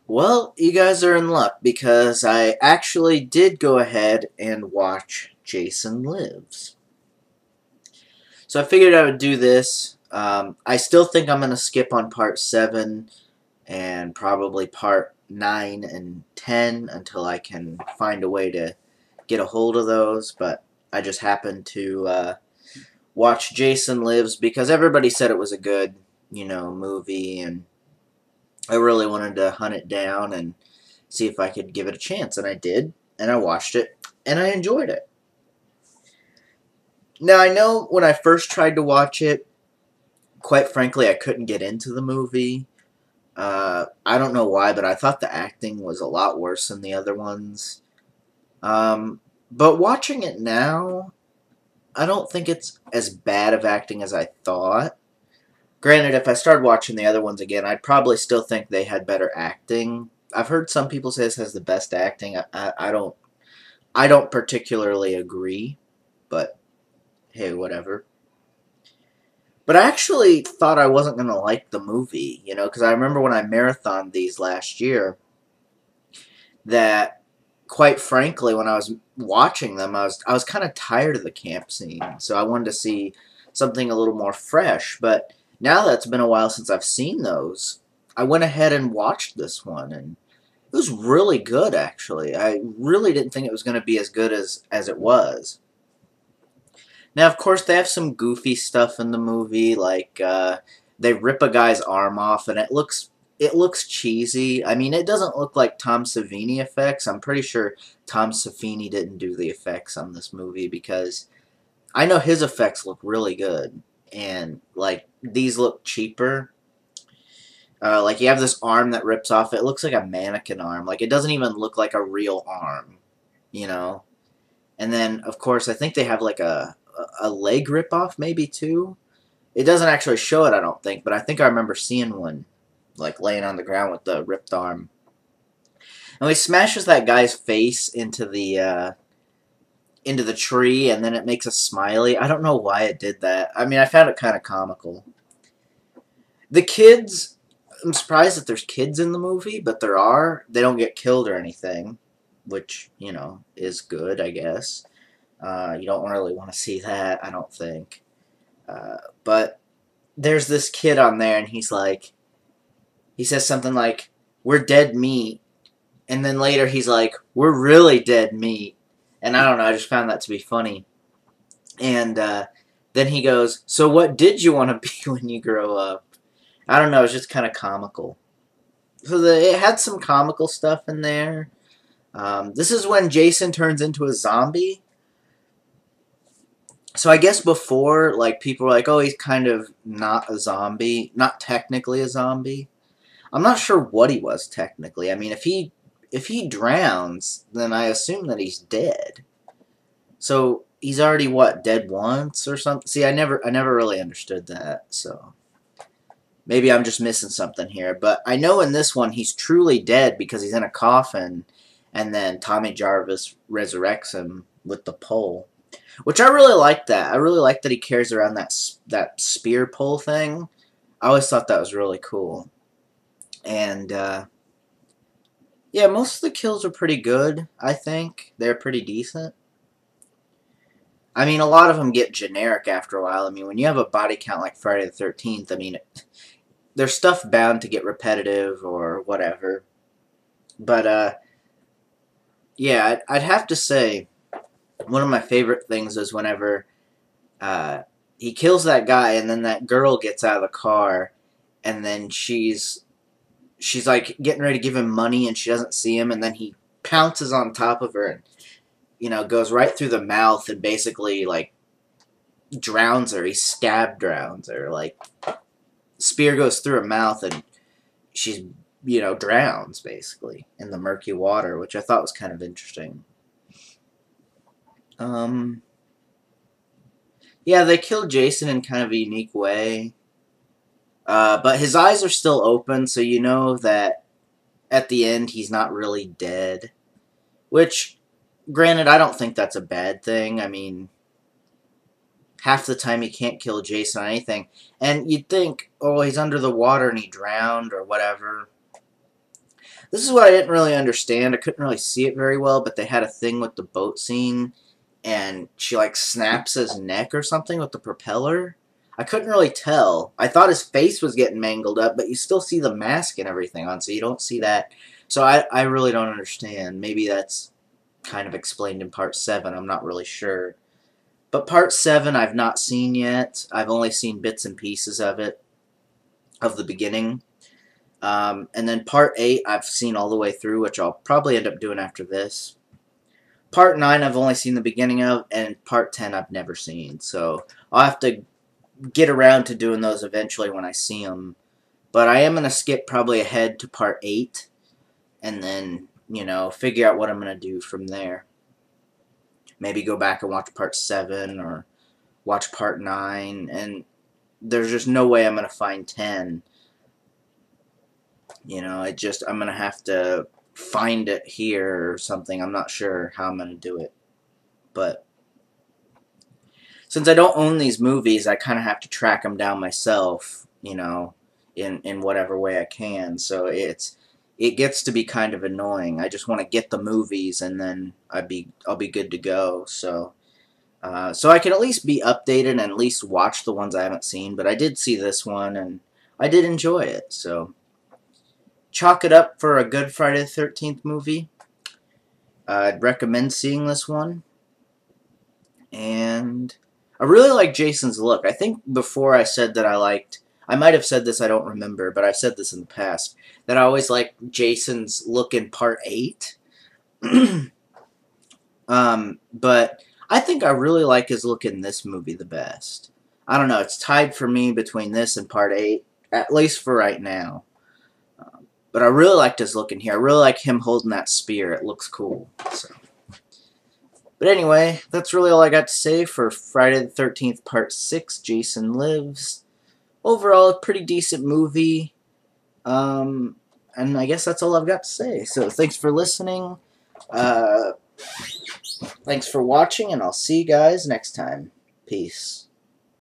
Well, you guys are in luck because I actually did go ahead and watch Jason Lives. So I figured I would do this. I still think I'm going to skip on part 7 and probably part 9 and 10 until I can find a way to get a hold of those, but I just happened to watch Jason Lives because everybody said it was a good, movie, and I really wanted to hunt it down and see if I could give it a chance, and I did, and I watched it, and I enjoyed it. Now, I know when I first tried to watch it, quite frankly, I couldn't get into the movie. I don't know why, but I thought the acting was a lot worse than the other ones. But watching it now, I don't think it's as bad of acting as I thought. Granted, if I started watching the other ones again, I'd probably still think they had better acting. I've heard some people say this has the best acting. I don't particularly agree, but hey, whatever. But I actually thought I wasn't gonna like the movie, because I remember when I marathoned these last year that, quite frankly, when I was watching them, I was kind of tired of the camp scene, so I wanted to see something a little more fresh. But now that it's been a while since I've seen those, I went ahead and watched this one, and it was really good. Actually, I really didn't think it was going to be as good as it was. Now, of course, they have some goofy stuff in the movie, like they rip a guy's arm off, and it looks cheesy. I mean, it doesn't look like Tom Savini effects. I'm pretty sure Tom Savini didn't do the effects on this movie because I know his effects look really good, and like these look cheaper. Like you have this arm that rips off. It looks like a mannequin arm. Like it doesn't even look like a real arm, you know. And then, of course, I think they have like a leg rip off, maybe too. It doesn't actually show it, I don't think, but I think I remember seeing one, like laying on the ground with the ripped arm. And he smashes that guy's face into the tree, and then it makes a smiley. I don't know why it did that. I mean, I found it kind of comical. The kids, I'm surprised that there's kids in the movie, but there are. They don't get killed or anything, which is good, I guess. You don't really want to see that, I don't think. But there's this kid on there, and he says something like, "We're dead meat," and then later he's like, "We're really dead meat," and I don't know, I just found that to be funny. And then he goes, "So what did you want to be when you grow up?" I don't know, it's just kind of comical. So it had some comical stuff in there. This is when Jason turns into a zombie. So I guess before, like, people were like, "Oh, he's kind of not a zombie, not technically a zombie." I'm not sure what he was technically. I mean, if he drowns, then I assume that he's dead. So he's already what, dead once or something? See, I never really understood that. So maybe I'm just missing something here. But I know in this one he's truly dead because he's in a coffin, and then Tommy Jarvis resurrects him with the pole, which I really like that. I really like that he carries around that spear pole thing. I always thought that was really cool. And yeah, most of the kills are pretty good, I think. They're pretty decent. I mean, a lot of them get generic after a while. I mean, when you have a body count like Friday the 13th, I mean, there's stuff bound to get repetitive or whatever. But, yeah, I'd have to say one of my favorite things is whenever he kills that guy and then that girl gets out of the car and then she's like getting ready to give him money and she doesn't see him and then he pounces on top of her and goes right through the mouth and basically like drowns her. He stab drowns her. Like spear goes through her mouth and she's drowns basically in the murky water, which I thought was kind of interesting. Um, yeah, they killed Jason in kind of a unique way. But his eyes are still open, so you know that at the end he's not really dead. Which, granted, I don't think that's a bad thing. I mean, half the time you can't kill Jason on anything. And you'd think, oh, he's under the water and he drowned or whatever. This is what I didn't really understand. I couldn't really see it very well, but they had a thing with the boat scene, and she, like, snaps his neck or something with the propeller. I couldn't really tell. I thought his face was getting mangled up, but you still see the mask and everything on, so you don't see that. So I really don't understand. Maybe that's kind of explained in Part 7. I'm not really sure. But Part 7 I've not seen yet. I've only seen bits and pieces of it, of the beginning. And then Part 8 I've seen all the way through, which I'll probably end up doing after this. Part 9 I've only seen the beginning of, and Part 10 I've never seen. So I'll have to get around to doing those eventually when I see them. But I am going to skip probably ahead to Part 8, and then, you know, figure out what I'm going to do from there. Maybe go back and watch Part 7, or watch Part 9, and there's just no way I'm going to find 10. You know, I'm going to have to find it here or something. I'm not sure how I'm going to do it. But since I don't own these movies, I kind of have to track them down myself, you know, in whatever way I can. So it gets to be kind of annoying. I just want to get the movies, and then I'll be good to go. So so I can at least be updated and at least watch the ones I haven't seen. But I did see this one, and I did enjoy it. So chalk it up for a good Friday the 13th movie. I'd recommend seeing this one. And I really like Jason's look. I think before I said that I might have said this, I don't remember, but I've said this in the past, that I always liked Jason's look in Part 8. But I think I really like his look in this movie the best. I don't know, it's tied for me between this and Part 8, at least for right now. But I really liked his look in here. I really like him holding that spear. It looks cool. So. But anyway, that's really all I got to say for Friday the 13th Part 6, Jason Lives. Overall, a pretty decent movie. And I guess that's all I've got to say. So thanks for listening. Thanks for watching, and I'll see you guys next time. Peace.